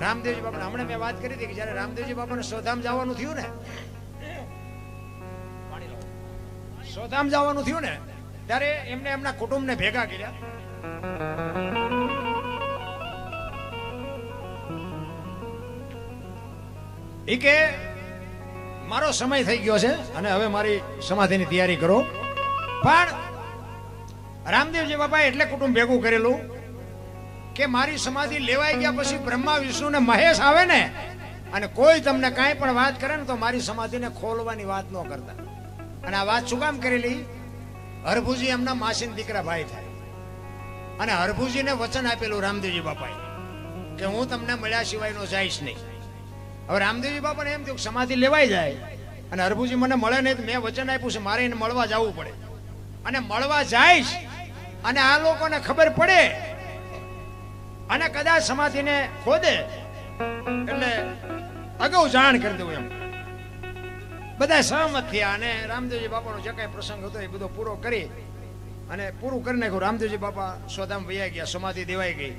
રામદેવજી બાપા હમણાં મેં વાત કરી હતી કે જયારે રામદેવજી બાપાને સોધામ જવાનું થયું ને, સોધામ જવાનું થયું ને ત્યારે એમને એમના કુટુંબને ભેગા કર્યા. એ કે મારો સમય થઈ ગયો છે અને હવે મારી સમાધિની તૈયારી કરો. પણ રામદેવજી બાપાએ એટલે કુટુંબ ભેગું કરેલું કે મારી સમાધિ લેવાઈ ગયા પછી બ્રહ્મા વિષ્ણુ ને મહેશ આવે ને અને કોઈ તમને કાંઈ પણ વાત કરે ને તો મારી સમાધિને ખોલવાની વાત ન કરતા. અને આ વાત શું કામ કરેલી? હરભુજી એમના માસીના દીકરા ભાઈ થાય અને હરભુજીને વચન આપેલું રામદેવજી બાપાએ કે હું તમને મળ્યા સિવાય નો જઈશ નહીં. હવે રામદેવજી બાપાને એમ થયું સમાધિ લેવાઈ જાય અને હરભુજી મને મળે નહીં, મેં વચન આપ્યું છે મારે એને મળવા જવું પડે. અને મળવા જઈશ અને આ લોકોને ખબર પડે અને કદાચ સમાધિને ખોદે એટલે અગાઉ જાણ કરી દઉં એમ. બધા સહમત થયા અને રામદેવજી બાપાનો જે કઈ પ્રસંગ હતો એ બધો પૂરો કરી અને પૂરું કરી નાખ્યું. રામદેવજી બાપા સોદામ વૈયા ગયા, સમાધિ દેવાઈ ગઈ.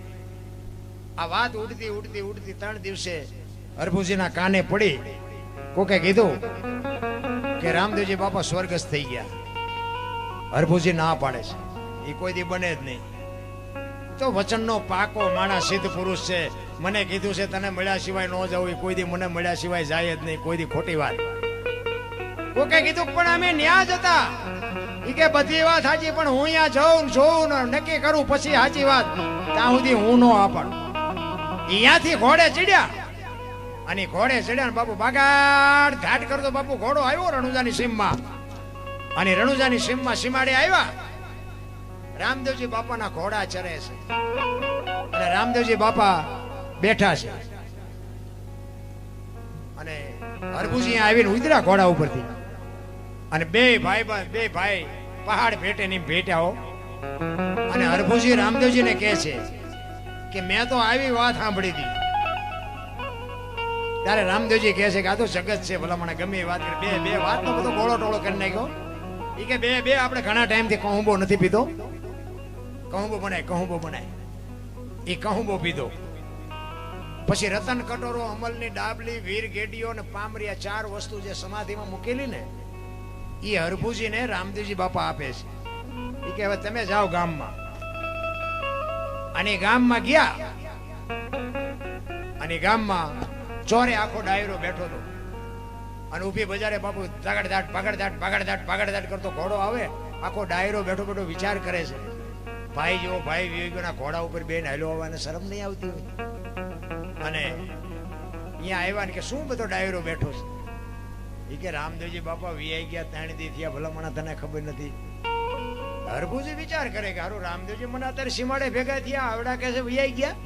આ વાત ઉડતી ઉડતી ઉડતી 3 દિવસે હરભુજીના કાને પડી. કોકે કીધું કે રામદેવજી બાપા સ્વર્ગસ્થ થઈ ગયા. હરભુજી ના પાડે છે, એ કોઈ દી બને જ નહીં. તો વચનનો પાકો માણસ સિદ્ધ પુરુષ છે, મને કીધું છે તને મળ્યા સિવાય ન જવું, કોઈ દી મને મળ્યા સિવાય જાય જ નહીં, કોઈ દી ખોટી વાત. કોકે કીધું પણ અમે ન્યા જ હતા. એ કે બધી વાત સાચી પણ હું અહીંયા જોઉં ને નક્કી કરું પછી સાચી વાત, ત્યાં સુધી હું નો આપણ. અહીંયાથી ઘોડે ચડ્યા અને ઘોડે ચડ્યા બાપુ બાગાડ ઘાટ કરતો બાપુ ઘોડો આવ્યો રણુજાની સીમમાં અને રણુજાની સીમમાં સીમાડે આવ્યા. રામદેવજી બાપાના ઘોડા ચરે છે અને રામદેવજી બાપા બેઠા છે અને હરભુજી આવીને ઉતર્યા ઘોડા ઉપરથી અને બે ભાઈ પહાડ ભેટે ની ભેટ્યા હો. અને હરભુજી રામદેવજીને કહે છે કે મેં તો આવી વાત સાંભળી હતી. ત્યારે રામદેવજી કહે છે કે આ તો જગત છે, ભલા મને ગમે એ વાત કરી. બે વાતનો બધો ગોળો ટોળો કરી નાખ્યો. એ કે બે આપણે ઘણા ટાઈમથી કહુંબો નથી પીધો, કહુંબો બનાય. એ કહુંબો પીધો. પછી રતન કટોરો, અમલની ડાબલી, વીર ગેડીઓ ને પામરિયા 4 વસ્તુ જે સમાધિમાં મૂકેલી ને એ હરભુજીને રામદેવજી બાપા આપે છે. એ કે હવે તમે જાઓ ગામમાં. અને ગામમાં ગયા અને ગામમાં ચોરે આખો ડાયરો બેઠો હતો અને ઊભી બજારે બાપુ ભાગડદાટ કરતો ઘોડો આવે. આખો ડાયરો બેઠો વિચાર કરે છે, ભાઈ જો ભાઈ વિવેકના ઘોડા ઉપર બેન હાલો આવવાને શરમ નહીં આવતી હોય. અને અહીંયા આવ્યા ને કે શું બધો ડાયરો બેઠો છે? એ કે રામદેવજી બાપા વીઆઈ ગયા 3 દી થયા, ભલામણા તને ખબર નથી. હરભુજી વિચાર કરે કે હારું રામદેવજી મને અત્યારે સીમાડે ભેગા થયા, આવડા કે છે વીઆઈ ગયા.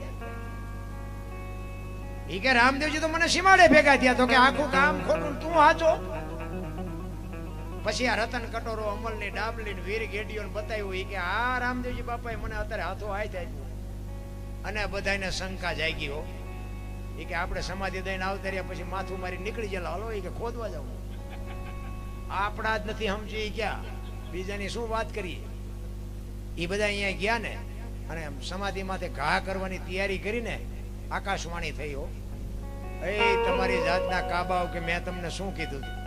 એ કે રામદેવજી તો મને સીમાડે ભેગા થયા, તો કે આખું કામ ખોટું તું હાચો. પછી આ રતન કટોરો, અમલની ડાબલી, વીર ગેડીઓ બતાવ્યું. એ કે આ રામદેવજી બાપાએ મને અત્યારે હાથો હાથ આપ્યો અને બધાને શંકા જાગી હો. એ કે આપણે સમાધિ દઈને આવતા રહ્યા પછી માથું મારી નીકળી ગયેલા, હાલો એ કે ખોદવા જાવ. આપણા જ નથી સમજી ક્યાં બીજાની શું વાત કરીએ. એ બધા અહીંયા ગયા ને અને સમાધિ માથે ઘા કરવાની તૈયારી કરીને આકાશવાણી થઈ હો, એ તમારી જાતના કાબાઓ કે મેં તમને શું કીધું હતું.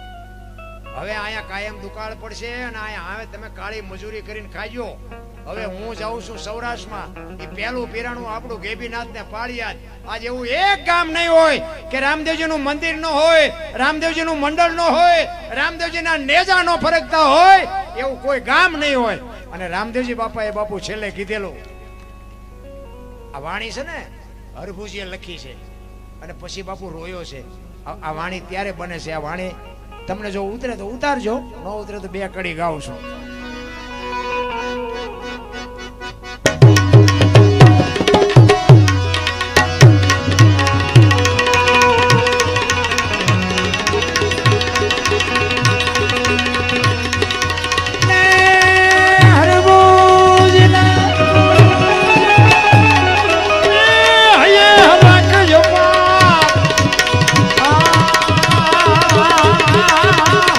હવે અહીંયા કાયમ દુકાળ પડશે અને અહીંયા હવે તમે કાળી મજૂરી કરીને ખાજો. હવે હું જાઉં છું સૌરાષ્ટ્રમાં. એ પહેલું પીરાણું આપણું ગેબીનાથ ને પાળિયાદ. આજ એવું એક ગામ નહીં હોય કે રામદેવજી નું મંદિર ન હોય, રામદેવજી નું મંડળ ન હોય, રામદેવજી ના નેજા નો ફરકતા હોય, એવું કોઈ ગામ નહીં હોય. અને રામદેવજી બાપાએ બાપુ છેલ્લે કીધેલું આ વાણી છે ને હરભુજીએ લખી છે અને પછી બાપુ રોયો છે. આ વાણી ત્યારે બને છે. આ વાણી તમને જો ઉતરે તો ઉતારજો, ન ઉતરે તો 2 કડી ગાઉં છું.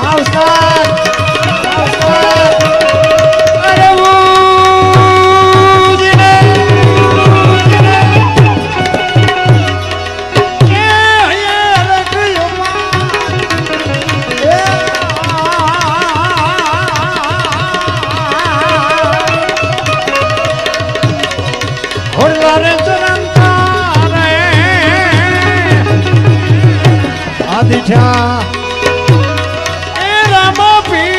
Namaskar. દીઠા એ રામા પીર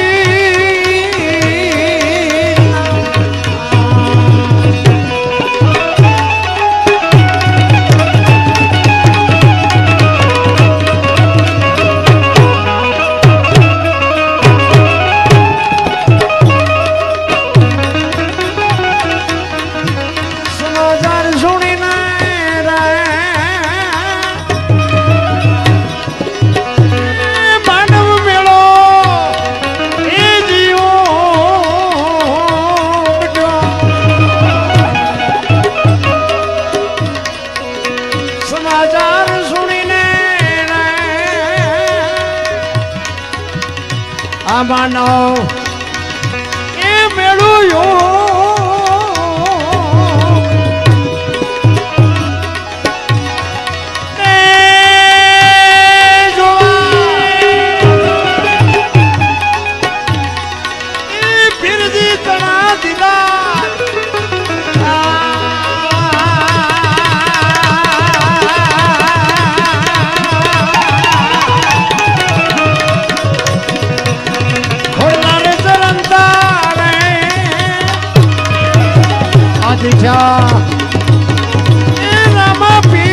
માનવ એ મેળું ફિરજી તણા દીધા દીઠા એ રામા પીર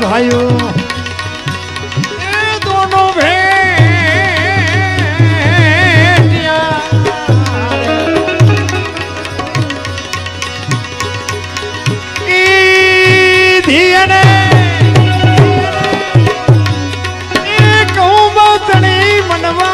भाइयों ये दोनों भेड़िया धीरे कहूँ बतनी मनवा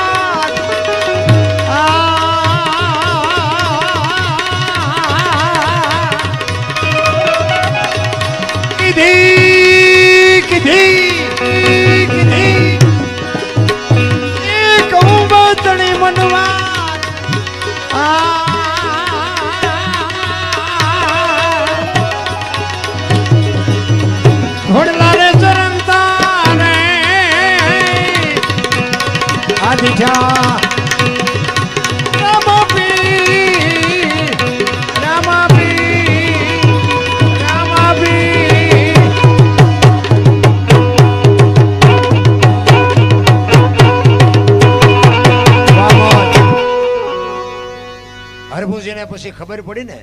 હરભુજીને પછી ખબર પડી ને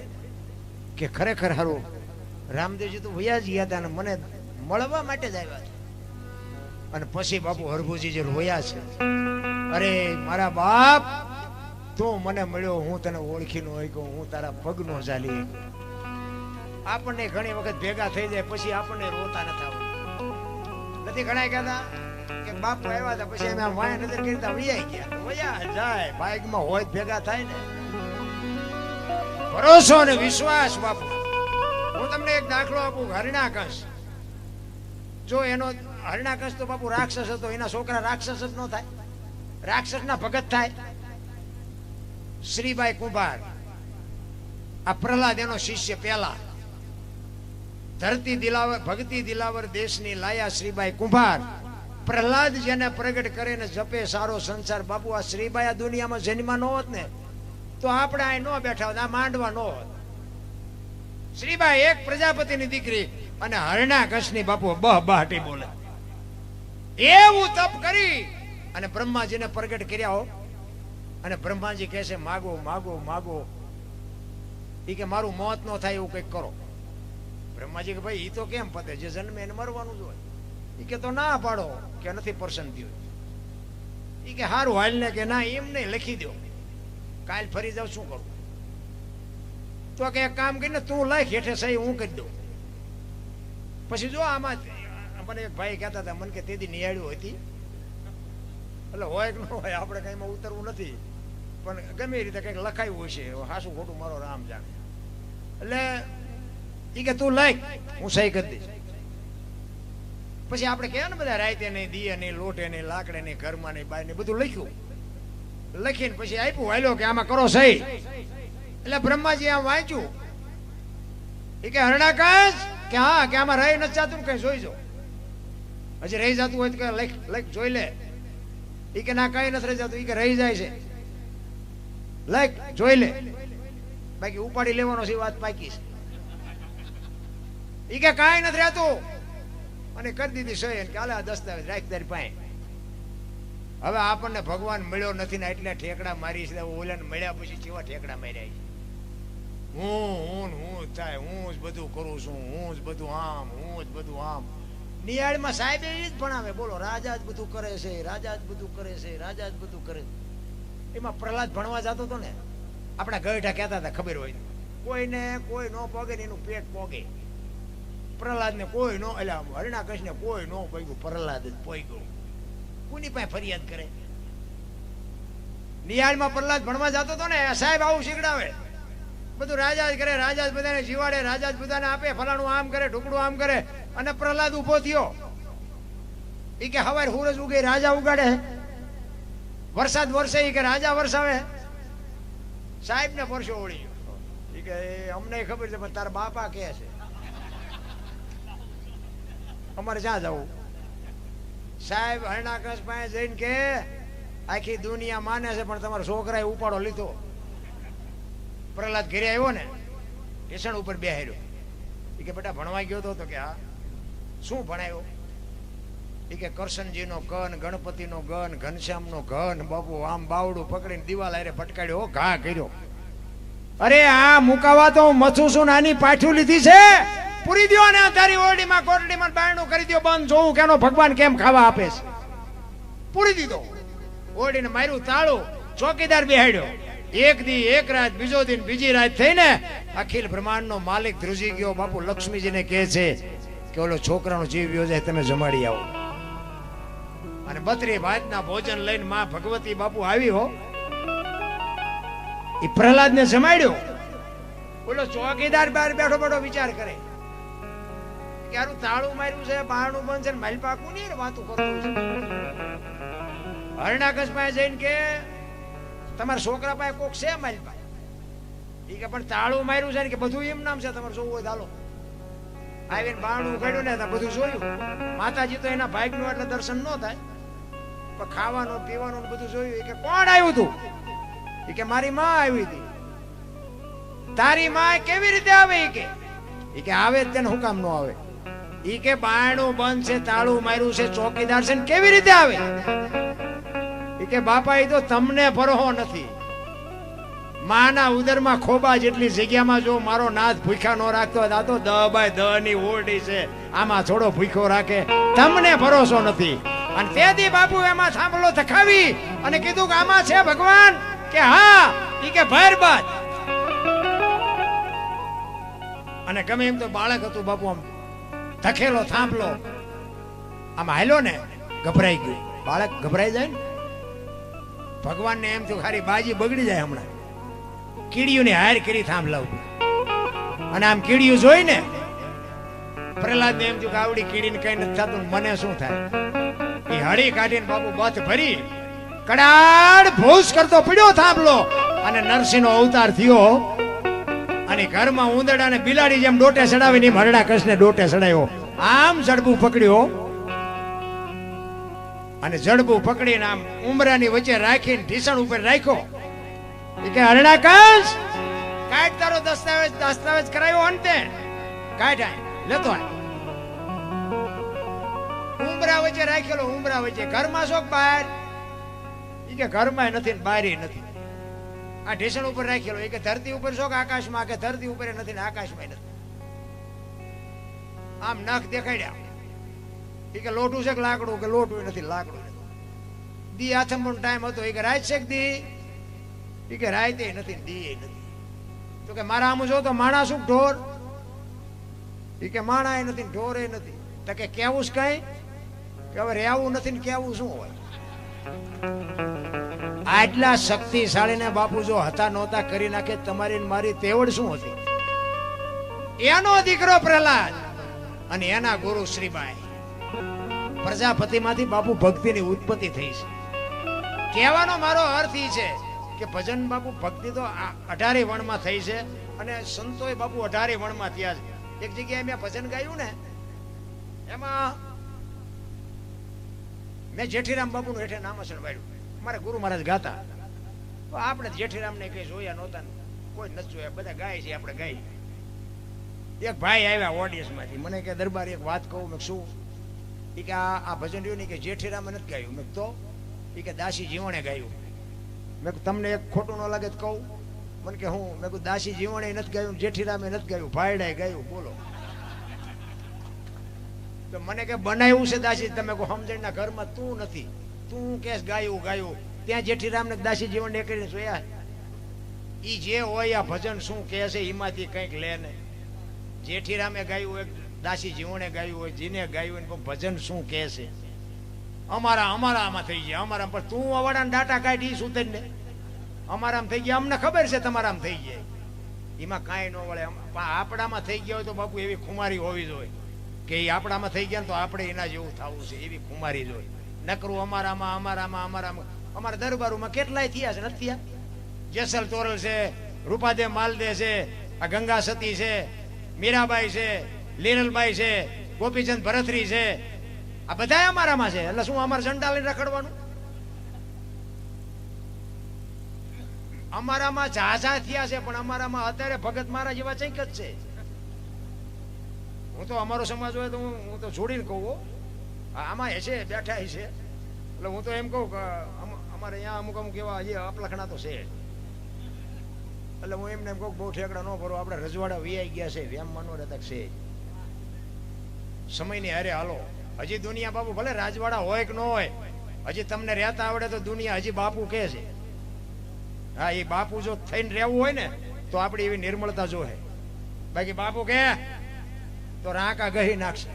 કે ખરેખર હારું રામદેવજી તો વયા જ ગયા હતા અને મને મળવા માટે જ આવ્યા છે. અને પછી બાપુ હરભુજી જે રોયા છે, અરે મારા બાપ તું મને મળ્યો, હું તને ઓળખી નો હોય, હું તારા પગ નો ચાલી. આપણને ઘણી વખત ભેગા થઈ જાય પછી આપણને રોતા નથી આવતું. નથી ઘણા કહેતા કે બાપુ આવ્યા હતા પછી અમે વાયા નજર કરતા વયા ગયા. વયા જાય બાઈકમાં હોય ભેગા થાય ને. ભરોસો અને વિશ્વાસ બાપુ. હું તમને એક દાખલો આપું. હરણાકંસ, જો એનો હરણાકંસ તો બાપુ રાક્ષસ હતો, એના છોકરા રાક્ષસ જ ન થાય, રાક્ષસ ના ભગત થાય. શ્રીબાઈ કુંભાર, આ પ્રહલાદ એનો શિષ્ય, પેલા ધરતી દિલાવર ભક્તિ દિલાવર દેશની લાયા શ્રીબાઈ કુંભાર. પ્રહલાદ જેને પ્રગટ કરે ને જપે સારો સંસાર. બાપુ આ શ્રીબાઈ આ દુનિયામાં જન્મા ન હોત ને તો આપણે અહીં ન બેઠા હોત, આ માંડવા ન હોત. શ્રીબાઈ એક પ્રજાપતિની દીકરી અને હરણાકંસની બાપુ બહાટી બોલે. એવું તપ કરી અને બ્રહ્માજીને પ્રગટ કર્યા હો. અને બ્રહ્માજી કહે છે માગો માગો માગો. એ કે મારું મોત ન થાય એવું કઈક કરો. બ્રહ્માજી કે ભાઈ એ તો કેમ પતે, જે જન્મે એને મરવાનું જ હોય. એ કે તો ના પાડો કે નથી પસંદ થયું. એ કે હારું હાલ ને કે ના એમ નહીં, લખી દો, કાલ ફરી જાવ શું કરું. તો કે એક કામ કરીને તું લખ, હેઠે સહી હું કરી દઉં. પછી જો આમાં મને એક ભાઈ કહેતા હતા, મને કે તેથી નિહાળ્યું હતી, એટલે હોય કે ન હોય આપણે કઈ એમાં ઉતરવું નથી, પણ ગમે એ રીતે કઈક લખાયું હોય છે, હાસું ખોટું મારો રામ જાણે. એટલે એ કે તું લખ, હું સહી કરી દઈશ. પછી આપણે કહે ને બધા રાતે નહીં, દિયે નહીં, લોટે નહીં, લાકડે નહીં, ઘરમાં નહીં, બહાર નહીં, બધું લખ્યું. લખીને પછી આપ્યું હાલ્યો કે આમાં કરો સહી. એટલે બ્રહ્માજી આમ વાંચ્યું એ કે હરણાકાશ કે હા કે આમાં રહી નથી જાતું, કઈ જોઈ જો. હજી રહી જતું હોય તો કે લખ લખ જોઈ લે. એ કે ના કઈ નથી રહી જતું. એ કે રહી જાય છે, લખ જોઈ લે, બાકી ઉપાડી લેવાનો છે વાત પાકી છે. એ કે કાંઈ નથી રહેતું અને કરી દીધી સહી કે હાલે આ દસ્તાવેજ રાખ તારી પાસે. હવે આપણને ભગવાન મળ્યો નથી ને એટલે ઠેકડા મારી છે. ઓલાને મળ્યા પછી કેવા ઠેકડા માર્યા છે. હું જ થાય, હું જ બધું કરું છું, હું જ બધું આમ, હું જ બધું આમ. નિયાળમાં સાહેબ એ જ ભણાવે, બોલો રાજા જ બધું કરે છે, રાજા જ બધું કરે છે, રાજા જ બધું કરે. એમાં પ્રહલાદ ભણવા જતો હતો ને, આપણા ગઢા કહેતા હતા ખબર હોય, કોઈને કોઈ નો પોગે ને એનું પેટ પોગે. પ્રહલાદ ને કોઈ નો, એટલે હરણાકશ ને કોઈ નો પોગ્યું, પ્રહલાદ જ પોગ્યો. કોની પાસે ફરિયાદ કરે? નિયાળમાં પ્રહલાદ ભણવા જતો હતો ને, સાહેબ આવું શીખડાવે, બધું રાજા જ કરે, રાજા જ બધાને જીવાડે, રાજા જ બધાને આપે, ફલાણું આમ કરે, ઢુકડું આમ કરે. અને પ્રહલાદ ઉભો થયો. એ કે હવારે સૂરજ ઉગે રાજા ઉગાડે, વરસાદ વરસે એ કે રાજા વરસાવે. સાહેબ ને પરસો ઓળી ગયો. એ કે અમને ખબર છે પણ તારા બાપા કે છે, અમારે ક્યાં જવું? સાહેબ હરણાકશ પાસે જઈને કે આખી દુનિયા માને છે પણ તમારા છોકરાએ ઉપાડો લીધો. પ્રહલાદ ઘરે આવ્યો ને, ટેશન ઉપર બેહાર્યો. એ કે બેટા ભણવા ગયો તો કે હા. શું ભણાયો? એ કે કરશનજીનો ગન, ગણપતિનો ગન, ઘનશ્યામનો ગન. બાપુ આમ બાવડું પકડીને દિવાલ હારે ફટકાડ્યો, ઘા કર્યો. અરે આ મુકાવા તો મથું છું, નાની પાછું લીધી છે, પૂરી દો ને તારી ઓરડીમાં કોટડીમાં બારણું કરી દો બંધ, જોવું કેનો ભગવાન કેમ ખાવા આપે છે. પૂરી દીધો. ઓરડીને માર્યું તાળું, ચોકીદાર બેહાડ્યો. એક દી એક રાત, બીજો દિન બીજી રાત થઈને અખિલ બ્રહ્માંડ નો માલિક ધ્રુજી ગયો. બાપુ લક્ષ્મીજીને કહે છે કે ઓલો છોકરાનો જીવ ગયો જાય, તમે જમાડી આવો. અને 32 ભાતના ભોજન લઈને માં ભગવતી બાપુ આવી હો. એ પ્રહલાદ ને જમાડ્યો. ઓલો ચોકીદાર બહાર બેઠો બેઠો વિચાર કરે કે આરું તાળું માર્યું છે, બારણું બંધ છે, માલ પાકું નહીં વાતું કરતું છે. હરણાકશ પાસે જઈને કે તમારા છોકરા પાસે કોક છે મારી પાસે? એ કે પણ તાળું માર્યું છે ને કે બધું એમ નામ છે, તમારે જોવું હોય ચાલો. આવીને બારણું ઉઘાડ્યું ને બધું જોયું. માતાજી તો એના ભાગ નું એટલે દર્શન ન થાય, પણ ખાવાનું પીવાનું બધું જોયું. કે કોણ આવ્યું તું? એ કે મારી માં આવી હતી. તારી માં કેવી રીતે આવે? એ કે આવે જ તેને, હું કામ ન આવે? એ કે બારણું બંધ છે, તાળું માર્યું છે, ચોકીદાર છે, કેવી રીતે આવે? એ કે બાપા એ તો તમને પરહો નથી. માના ઉદરમાં ખોબા જેટલી જગ્યામાં જો મારો નાથ ભૂખ્યા નો રાખતો હોય, આ તો 10 બાય 10 ની ઓરડી છે, આમાં થોડો ભૂખ્યો રાખે, તમને ભરોસો નથી. અને તેથી બાપુ એમાં થાંભલો થખાવી અને કીધું કે આમાં છે ભગવાન? કે હા. ઈ કે ભર બાદ. અને ગમે એમ તો બાળક હતું બાપુ, આમ થખેલો થાંભલો આમ હાલ્યો ને, ગભરાઈ ગયું. બાળક ગભરાઈ જાય ને, ભગવાન ને એમ થયું ખાલી બાજી બગડી જાય હમણાં. કીડીયું ને હાર કરી થાંભલા ઉપર. અને આમ કીડીયું જોઈ ને પ્રહલાદ ને એમ થયું કે આવડી કીડીને કઈ નથી થતું, મને શું થાય? એ હળી કાઢીને બાપુ બથ ભરી કડાડ ભૂસ કરતો પડ્યો થાંભલો. અને નરસિંહ નો અવતાર થયો. અને ઘરમાં ઉંદરડા ને બિલાડી જેમ ડોટે ચડાવીને હરણાકશ ને ડોટે ચડાવ્યો. આમ જડબું પકડ્યો અને જડબું પકડીને આમ ઉમરાની વચ્ચે રાખીને ઢીસણ ઉપર રાખ્યો. એ કે હરણાકશ કાઢ તારો દસ્તાવેજ કરાયો અંતે કાઢ, લેતો આય. ઉમરા વચ્ચે રાખેલો, ઉમરા વચ્ચે. ઘરમાં શોક બહાર? એ કે ઘરમાં નથી ને બહાર નથી. આ ઢીસણ ઉપર રાખેલો. એ કે ધરતી ઉપર શોક આકાશમાં? કે ધરતી ઉપર નથી ને આકાશમાં નથી. આમ નખ દેખાડ્યા. એ કે લોટું છે કે લાકડું? કે લોટું નથી, લાકડું નથી. દી આથમનો ટાઈમ હતો. એ કે રાત છે કે દી? એ કે રાતે નથી, દી નથી. તો કે મારા આમ જો તો માણા શું ઢોર? એ કે માણા નથી, ઢોર નથી. તો કે કેવું છે કઈ? કે હવે રહેવું નથી ને કેવું શું હોય? આટલા શક્તિશાળી ને બાપુ જો હતા નહોતા કરી નાખે તમારી મારી તેવડ શું હતી? એનો દીકરો પ્રહલાદ અને એના ગુરુ શ્રીબાઈ. પ્રજાપતિમાંથી બાપુ ભક્તિની ઉત્પત્તિ થઈ છે. કહેવાનો મારો અર્થ એ છે કે ભજન બાપુ ભક્તિ તો 18 વણમાં થઈ છે અને સંતોએ બાપુ 18 વણમાં થયા છે. એક જગ્યાએ મેં ભજન ગાયું ને, એમાં મેં જેઠીરામ બાપુનું હેઠે નામસણ વાળ્યું. મારા ગુરુ મહારાજ ગાતા, તો આપણે જેઠીરામને કઈ જોયા નહોતા, કોઈ નથી જોયા, બધા ગાય છે, આપણે ગાય. એક ભાઈ આવ્યા ઓડિયન્સમાંથી, મને કે દરબાર એક વાત કહું. મેં શું? એ કે આ ભજન રહ્યું નહીં કે જેઠીરામે નથી ગાયું. મેં તો એ કે દાસી જીવણે ગાયું. મેં તમને એક ખોટું ન લાગે તો કહું? મને કે હું? મેં કહું દાસી જીવણે નથી ગાયું, જેઠીરામે નથી ગાયું, ભાઈડાએ ગાયું. બોલો. તો મને કે બનાવ્યું છે દાસી, તમે કહો સમજણના ઘરમાં તું નથી, તું કેસ ગાયું ગાયું. ત્યાં જેઠીરામ ને દાસી જીવન કરીને જોયા. ઈ જે હોય આ ભજન શું કહે છે એમાંથી કંઈક લે ને. જેઠીરામે ગાયું હોય, દાસી જીવણે ગાયું હોય, જીને ગાયું હોય, ભજન શું કહે છે? અમારામાં થઈ ગયા, અમારા પર તું અવાડાના ડાટા કાઢી શું ને અમારામાં થઈ ગયા. અમને ખબર છે તમારામાં થઈ ગયા, એમાં કાંઈ ન વળે. આપણામાં થઈ ગયા હોય તો બાપુ એવી ખુમારી હોવી જોઈએ કે એ આપણામાં થઈ ગયા ને તો આપણે એના જેવું થવું છે, એવી ખુમારી જોઈએ. નકરું અમારામાં અમારા દરબારોમાં કેટલાય થયા છે, નથી થયા? જેસલ તોરલ છે, રૂપાદેવ માલદે છે, આ ગંગા સતી છે, મીરાબાઈ છે, લીરલબાઈ છે, ગોપીચંદ ભરતરી છે, આ બધા અમારામાં છે. એટલે શું અમારે ચંડાલીને રખડવાનું? અમારામાં ઝાઝા થયા છે, પણ અમારામાં અત્યારે ભગત મારા જેવા ચૈક જ છે. હું તો અમારો સમાજ હોય તો હું તો જોડીને કહું, આમાં છે બેઠા છે. એટલે હું તો એમ કહું કે અમારે અહીંયા અમુક એવા હજી અપલખણા તો છે. એટલે હું એમને એમ કહું બહુ ઠેકડા ન ભરો, આપણે રજવાડા વીઆઈ ગયા છે, વેમ માનો રહેતા છે. સમયની હારે હાલો. હજી દુનિયા બાપુ ભલે રાજવાડા હોય કે ન હોય, હજી તમને રહેતા આવડે તો દુનિયા હજી બાપુ કહે છે. હા, એ બાપુ જો થઈને રહેવું હોય ને તો આપણે એવી નિર્મળતા જોહે. બાકી બાપુ કે તો રાંકા ગહી નાખશે.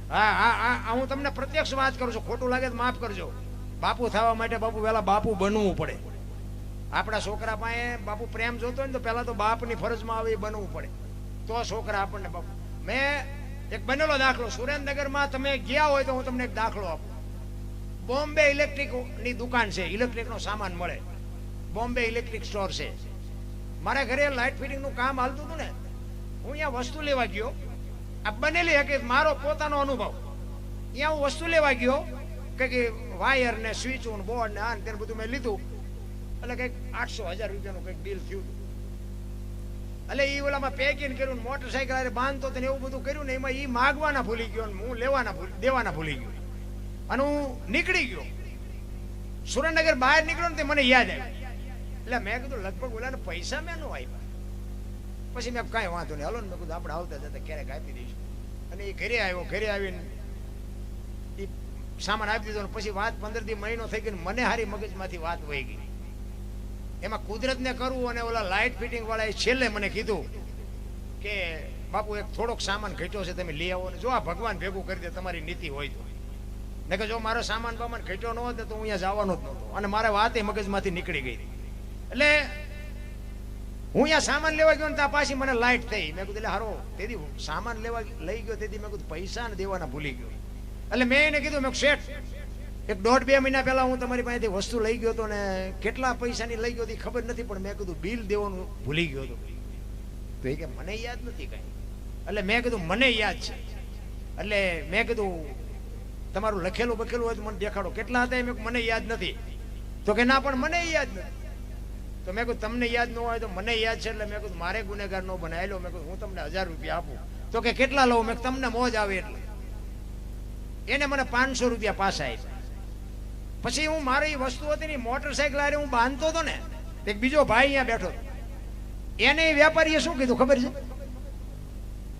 હા, હું તમને પ્રત્યક્ષ વાત કરું છું, ખોટું લાગે તો માફ કરજો. બાપુ થવા માટે બાપુ પહેલા બાપુ બનવું પડે. આપણા છોકરા પાસે બાપુ પ્રેમ જોતો હોય ને તો પહેલા તો બાપની ફરજમાં આવે એ બનવું પડે, તો છોકરા આપણને બાપુ. મેં એક બનેલો દાખલો, સુરેન્દ્રનગરમાં તમે ગયા હોય તો હું તમને એક દાખલો આપું. બોમ્બે ઇલેક્ટ્રિક ની દુકાન છે, ઇલેક્ટ્રિક નો સામાન મળે, બોમ્બે ઇલેક્ટ્રિક સ્ટોર છે. મારા ઘરે લાઇટ ફિટિંગ નું કામ હાલતું હતું ને, હું અહીંયા વસ્તુ લેવા ગયો. આ બનેલી હકીકત, મારો પોતાનો અનુભવ. અહીંયા હું વસ્તુ લેવા ગયો કે વાયર ને સ્વિચ બોર્ડ ને આ તેને બધું મેં લીધું. એટલે કંઈક 800,000 રૂપિયાનું કંઈક બિલ થયું. એટલે એ ઓલામાં પેકિંગ કર્યું, મોટરસાયકલ બાંધતો ને એવું બધું કર્યું ને, એમાં એ માગવાના ભૂલી ગયો, હું દેવાના ભૂલી ગયો અને હું નીકળી ગયો. સુરેન્દ્રનગર બહાર નીકળ્યો ને તે મને યાદ આવ્યું. એટલે મેં કીધું લગભગ ઓલાને પૈસા મેં ન આપ્યા. પછી મેં કાંઈ વાંધો નહીં, હાલો ને, મેં કીધું આપણે આવતા જતા ક્યારેક આપી દઈશું. અને એ ઘરે આવ્યો, ઘરે આવીને એ સામાન આપી દીધો. પછી વાત 15 દી મહિનો થઈ ગઈ, મને હારી મગજમાંથી વાત વહી ગઈ. એમાં કુદરતને કરવું અને ઓલા લાઇટ ફિટિંગ વાળા છેલ્લે મને કીધું કે બાપુ એક થોડોક સામાન ઘટ્યો છે, તમે લઈ આવો ને. જો આ ભગવાન ભેગું કરી દે તમારી નીતિ હોય તો. ને કે જો મારો સામાન બામાન ઘટ્યો ન હોત તો હું અહીંયા જવાનો જ નહોતો. અને મારે વાત એ મગજમાંથી નીકળી ગઈ. એટલે હું અહીંયા સામાન લેવા ગયો ને ત્યાં પાછી મને લાઇટ થઈ. મેં કીધું એટલે હારો, તેથી સામાન લેવા લઈ ગયો તેથી મેં કીધું પૈસા ને દેવાના ભૂલી ગયો. એટલે મેં એને કીધું, મેં શેઠ એક 1.5-2 મહિના પહેલા હું તમારી પાસેથી વસ્તુ લઈ ગયો હતો ને કેટલા પૈસાની લઈ ગયો હતી ખબર નથી, પણ મેં કીધું બિલ દેવાનું ભૂલી ગયો હતો. તો એ કે મને યાદ નથી કઈ. એટલે મેં કીધું મને યાદ છે. એટલે મેં કીધું તમારું લખેલું બખેલું હોય તો મને દેખાડો, કેટલા હતા. મેં મને યાદ નથી. તો કે ના પણ મને યાદ નથી. તો મેં કીધું તમને યાદ ન હોય તો મને યાદ છે. એટલે મેં કીધું મારે ગુનેગાર ન બનાવેલો. મેં કીધું હું તમને 1000 રૂપિયા આપું. તો કે કેટલા લઉં? મેં તમને મોજ આવે એટલે. એને મને 500 રૂપિયા પાછા આપ્યા. પછી હું મારી વસ્તુ હતી ને મોટરસાયકલ આરે હું બાંધતો હતો ને, એક બીજો ભાઈ અહીંયા બેઠો હતો. એને વેપારીએ શું કીધું ખબર છે?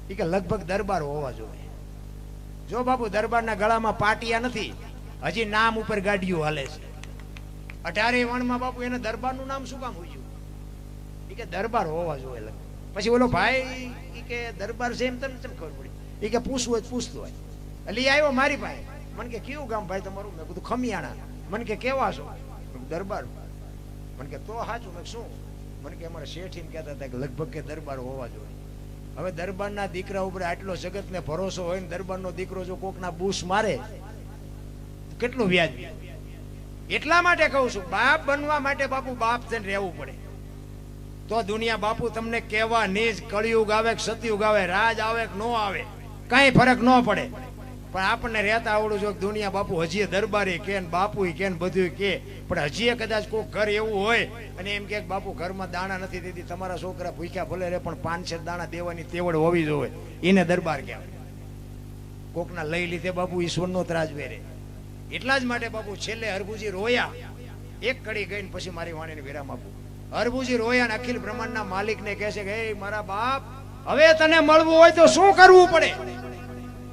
એ કે લગભગ દરબાર હોવા જોઈએ. જો બાપુ દરબારના ગળામાં પાટિયા નથી, હજી નામ ઉપર ગાડીઓ હાલે છે. 18 વણમાં બાપુ એને દરબારનું નામ શું કામ હોય? એ કે દરબાર હોવા જોઈએ. પછી ઓલો ભાઈ કે દરબાર છે એમ તમને ખબર પડી? એ કે પૂછવું હોય પૂછતું હોય. એટલે એ આવ્યો મારી પાસે. મને કે કેવું ગામ ભાઈ તમારું? મેં કીધું ખમિયાણા. મને કે કેવા છો? દરબાર. મને કે તો સાચું. મેં શું? મને કે અમારા શેઠીને કહેતા હતા કે લગભગ કે દરબાર હોવા જોઈએ. હવે દરબારના દીકરા ઉપર આટલો જગતને ભરોસો હોય ને દરબારનો દીકરો જો કોકના બૂસ મારે કેટલું વ્યાજ. એટલા માટે કહું છું, બાપ બનવા માટે બાપુ બાપ થઈને રહેવું પડે તો દુનિયા બાપુ તમને કહેવા નીજ કળિયુગ આવે કે સતયુગ આવે, રાજ આવે કે નો આવે, કઈ ફરક ન પડે. પણ આપણને રહેતા આવડું જો દુનિયા બાપુ હજી દરબારી કે બાપુ કે બધું કે, પણ હજી કદાચ કોઈ ઘર એવું હોય અને એમ કે બાપુ ઘરમાં દાણા નથી દીધી, તમારા છોકરા ભૂખ્યા ભલે રહે પણ 500 દાણા દેવાની તેવડ હોવી જોઈએ, એને દરબાર કહેવાય. કોકના લઈ લીધે બાપુ ઈશ્વરનો ત્રાજ વેરે. એટલા જ માટે બાપુ છેલ્લે હરભુજી રોયા, એક કડી ગઈને પછી મારી વાણીને વિરામ આપું. હરભુજી રોયા ને અખિલ બ્રહ્માંડના માલિકને કહે છે કે હે મારા બાપ, હવે તને મળવું હોય તો શું કરવું પડે?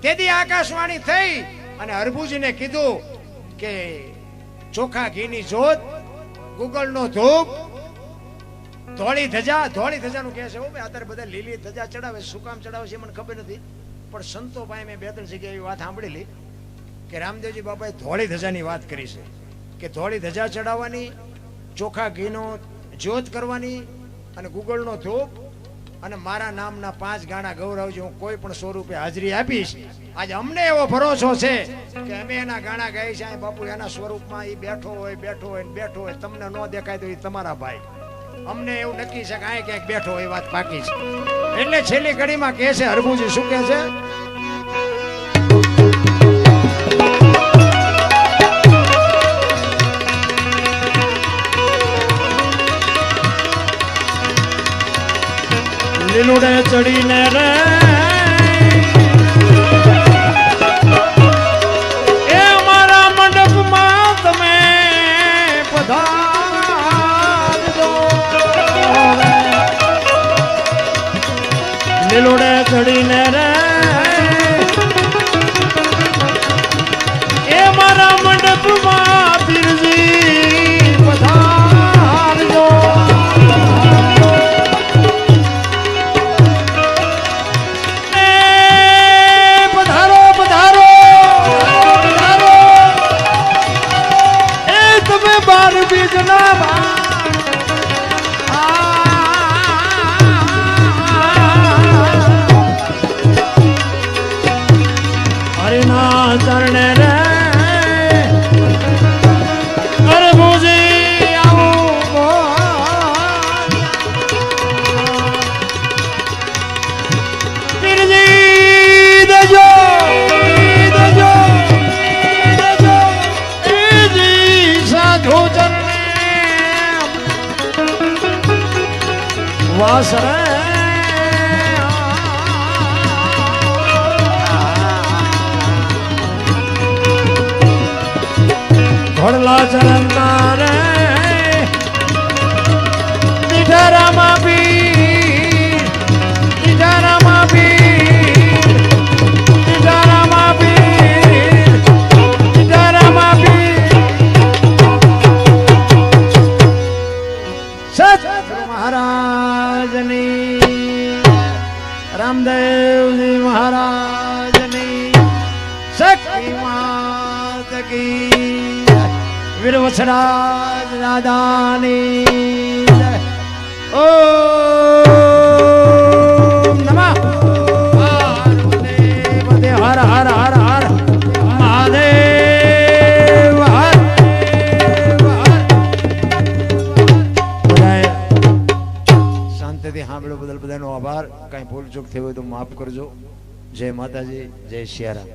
તેથી આકાશવાણી થઈ અને હરભુજીને કીધું કે ચોખા ઘીની જોત, ગુગળનો ધૂપ, ધોળી ધજાનું કહે છે. અત્યારે બધા લીલી ધજા ચડાવે, શું કામ ચડાવે છે મને ખબર નથી, પણ સંતો પાસે મેં 2-3 જગ્યાએ એવી વાત સાંભળેલી કે રામદેવજી બાપાએ ધોળી ધજાની વાત કરી છે કે ધોળી ધજા ચડાવવાની, ચોખા ઘીનો જ્યોત કરવાની અને ગુગળનો ધૂપ અને મારા નામના 5 ગાણા ગૌરવજી હું કોઈ પણ સ્વરૂપે હાજરી આપીશ. આજે અમને એવો ભરોસો છે કે અમે એના ગાણા ગાઈ છે બાપુ, એના સ્વરૂપમાં એ બેઠો હોય, તમને ન દેખાય તો એ તમારા ભાઈ. અમને એવું નક્કી છે કે આ ક્યાંક બેઠો હોય, વાત પાકી છે. એટલે છેલ્લી કડીમાં કહે છે હરભુજી, શું કહે છે? લીલુડે ચડીને રે એ મારા મંડપમાં તમે પધારજો. લીલુડે ચડીને રે એ મારા મંડપમાં પીરજી પધારજો. હરિના ચરણે રે હરભુજી આવું પીરજી દેજો સાધુ ચરણે વાસ રે ઘોડલા ચરણતા રે મીઠારામાં પીર, મીઠારામાં પીર, મીઠારામાં પીર, મીઠારામાં પીર. સતગુરુ મહારાજની, રામદેવજી મહારાજની, શક્તિ માત કી, વીરવસરાજ દાદાની જય. ઓમ નમઃ પાર્વતી હર હર હર હર મહાદેવ હર. શાંતિથી સાંભળ્યો બદલ બધાનો આભાર. કઈ ભૂલ ચૂક થઈ હોય તો માફ કરજો. જય માતાજી, જય સિયારામ.